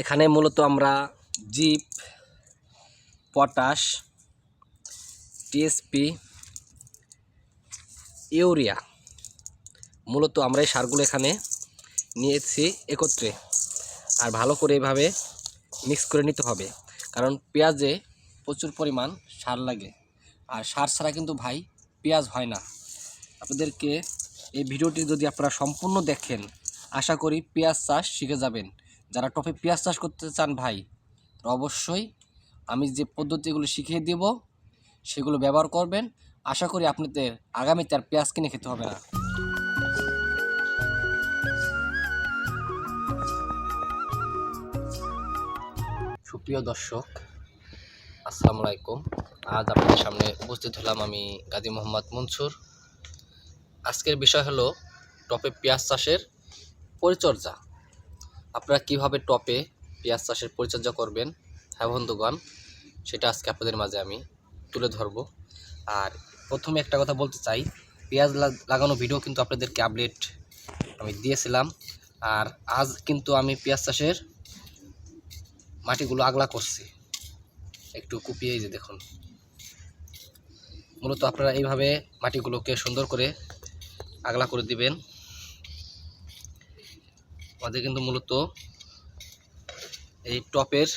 এখানে মূলত আমরা জিপ, পটাশ, টিএসপি, ইউরিয়া মূলত আমরা এই সারগুলো এখানে নিয়েছি একত্রে। আর ভালো করে এভাবে মিক্স করে নিতে হবে, কারণ পেঁয়াজে প্রচুর পরিমাণ সার লাগে। আর সার ছাড়া কিন্তু ভাই পেঁয়াজ হয় না। আপনাদেরকে এই ভিডিওটি যদি আপনারা সম্পূর্ণ দেখেন, আশা করি পেঁয়াজ চাষ শিখে যাবেন। যারা টপে পেঁয়াজ চাষ করতে চান ভাই, তো অবশ্যই আমি যে পদ্ধতিগুলো শিখিয়ে দেব সেগুলো ব্যবহার করবেন। আশা করি আপনাদের আগামীতে আর পেঁয়াজ কিনে খেতে হবে না। সুপ্রিয় দর্শক, আসসালামু আলাইকুম। আজ আপনাদের সামনে উপস্থিত হলাম আমি গাজী মোহাম্মদ মনসুর। আজকের বিষয় হলো টপে পেঁয়াজ চাষের পরিচর্যা। আপনারা কিভাবে টপে পেঁয়াজ চাষের পরিচর্যা করবেন, হ্যাঁ বন্ধুগণ, সেটা আজকে আপনাদের মাঝে আমি তুলে ধরব। আর প্রথমে একটা কথা বলতে চাই, পেঁয়াজ লাগানো ভিডিও কিন্তু আপনাদেরকে আপডেট আমি দিয়েছিলাম। আর আজ কিন্তু আমি পেঁয়াজ চাষের মাটিগুলো আগলা করছি, একটু কুপিয়ে যে দেখুন। মূলত আপনারা এইভাবে মাটিগুলোকে সুন্দর করে আগলা করে দিবেন। আমাদের কিন্তু মূলত এই টপের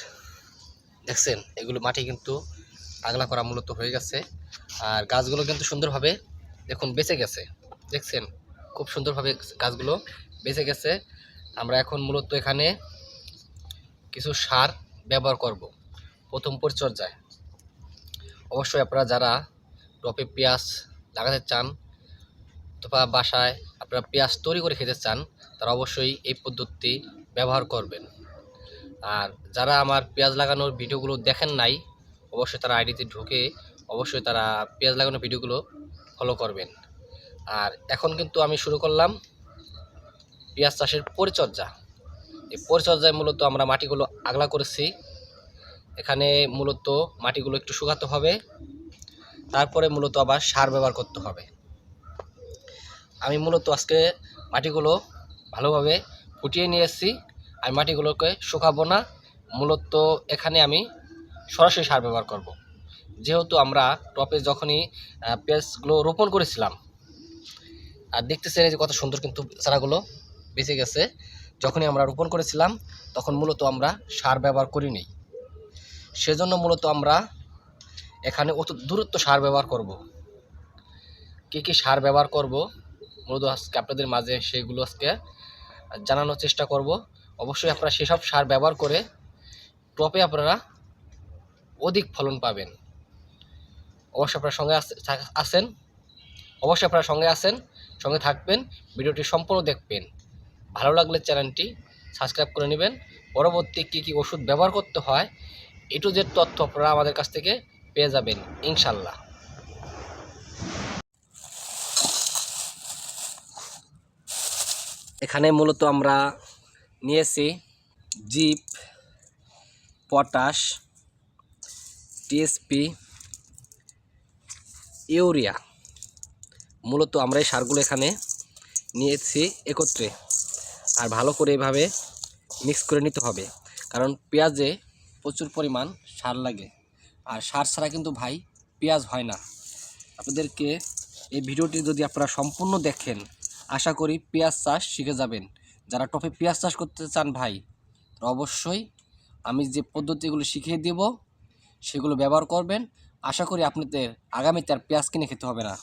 দেখছেন এগুলো মাটি কিন্তু আগলা করা মূলত হয়ে গেছে। আর গাছগুলো কিন্তু সুন্দরভাবে দেখুন বেঁচে গেছে, দেখছেন খুব সুন্দরভাবে গাছগুলো বেঁচে গেছে। আমরা এখন মূলত এখানে কিছু সার ব্যবহার করব প্রথম পরিচর্যায়। অবশ্যই আপনারা যারা টপে পেঁয়াজ লাগাতে চান অথবা বাসায় আপনারা পেঁয়াজ তৈরি করে খেতে চান, তারা অবশ্যই এই পদ্ধতি ব্যবহার করবেন। আর যারা আমার পেঁয়াজ লাগানোর ভিডিওগুলো দেখেন নাই, অবশ্যই তারা আইডিতে ঢুকে অবশ্যই তারা পেঁয়াজ লাগানোর ভিডিওগুলো ফলো করবেন। আর এখন কিন্তু আমি শুরু করলাম পেঁয়াজ চাষের পরিচর্যা। এই পরিচর্যায় মূলত আমরা মাটিগুলো আগলা করেছি। এখানে মূলত মাটিগুলো একটু শুকাতে হবে, তারপরে মূলত আবার সার ব্যবহার করতে হবে। আমি মূলত আজকে মাটিগুলো ভালোভাবে ফুটিয়ে নিয়ে এসেছি। আমি মাটিগুলোকে শুকাবো না, মূলত এখানে আমি সরাসরি সার ব্যবহার করব। যেহেতু আমরা টপে যখনই পেঁয়াজগুলো রোপণ করেছিলাম, আর দেখতেছেন যে কত সুন্দর কিন্তু চারাগুলো বেঁচে গেছে। যখনই আমরা রোপণ করেছিলাম তখন মূলত আমরা সার ব্যবহার করিনি, সেজন্য মূলত আমরা এখানে অত দূরত্ব সার ব্যবহার করব। কী কী সার ব্যবহার করব মূলত আজকে আপনাদের মাঝে সেগুলো আজকে জানানোর চেষ্টা করব। অবশ্যই আপনারা সেসব সার ব্যবহার করে টপে আপনারা অধিক ফলন পাবেন। অবশ্যই আপনারা সঙ্গে আছেন, অবশ্যই আপনারা সঙ্গে থাকবেন, ভিডিওটি সম্পূর্ণ দেখবেন। ভালো লাগলে চ্যানেলটি সাবস্ক্রাইব করে নেবেন। পরবর্তী কী কী ওষুধ ব্যবহার করতে হয় এ টু জেড তথ্য আপনারা আমাদের কাছ থেকে পেয়ে যাবেন ইনশাল্লাহ। এখানে মূলত আমরা নিয়েছি জিপ, পটাশ, টিএসপি, ইউরিয়া মূলত আমরা এই সারগুলো এখানে নিয়েছি একত্রে। আর ভালো করে এভাবে মিক্স করে নিতে হবে, কারণ পেঁয়াজে প্রচুর পরিমাণ সার লাগে। আর সার ছাড়া কিন্তু ভাই পেঁয়াজ হয় না। আপনাদেরকে এই ভিডিওটি যদি আপনারা সম্পূর্ণ দেখেন, আশা করি পেঁয়াজ চাষ শিখে যাবেন। যারা টপে পেঁয়াজ চাষ করতে চান ভাই, তো অবশ্যই আমি যে পদ্ধতিগুলো শিখিয়ে দেব সেগুলো ব্যবহার করবেন। আশা করি আপনাদের আগামীতে আর পেঁয়াজ কিনে খেতে হবে না।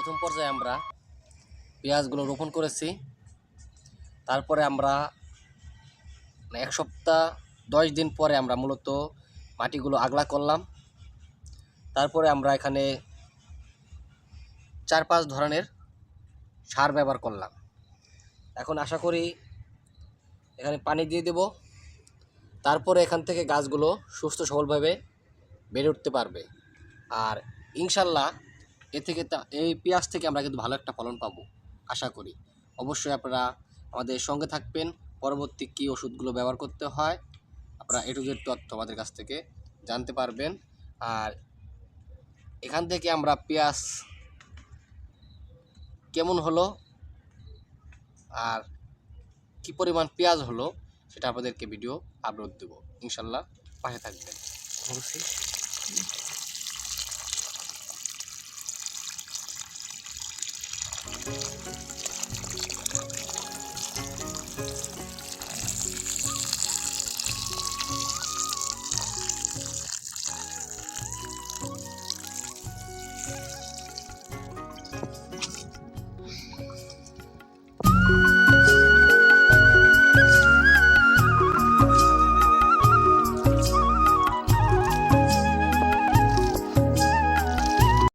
প্রথম পর্যায়ে আমরা পেঁয়াজগুলো রোপণ করেছি। তারপরে আমরা 1 সপ্তাহ 10 দিন পরে আমরা মূলত মাটিগুলো আগলা করলাম। তারপরে আমরা এখানে 4-5 ধরনের সার ব্যবহার করলাম। এখন আশা করি এখানে পানি দিয়ে দেব, তারপরে এখান থেকে গাছগুলো সুস্থ সবলভাবে বেড়ে উঠতে পারবে। আর ইনশাল্লাহ এই পেঁয়াজ থেকে আমরা কিন্তু ভালো একটা ফলন পাবো আশা করি। অবশ্যই আপনারা আমাদের সঙ্গে থাকবেন, পরবর্তী কী ওষুধগুলো ব্যবহার করতে হয় আপনারা A to Z তথ্য আমাদের কাছ থেকে জানতে পারবেন। আর এখান থেকে আমরা পেঁয়াজ কেমন হলো আর কি পরিমাণ পেঁয়াজ হলো সেটা আপনাদেরকে ভিডিও আপলোড দেবো। ইনশাল্লাহ পাশে থাকবেন।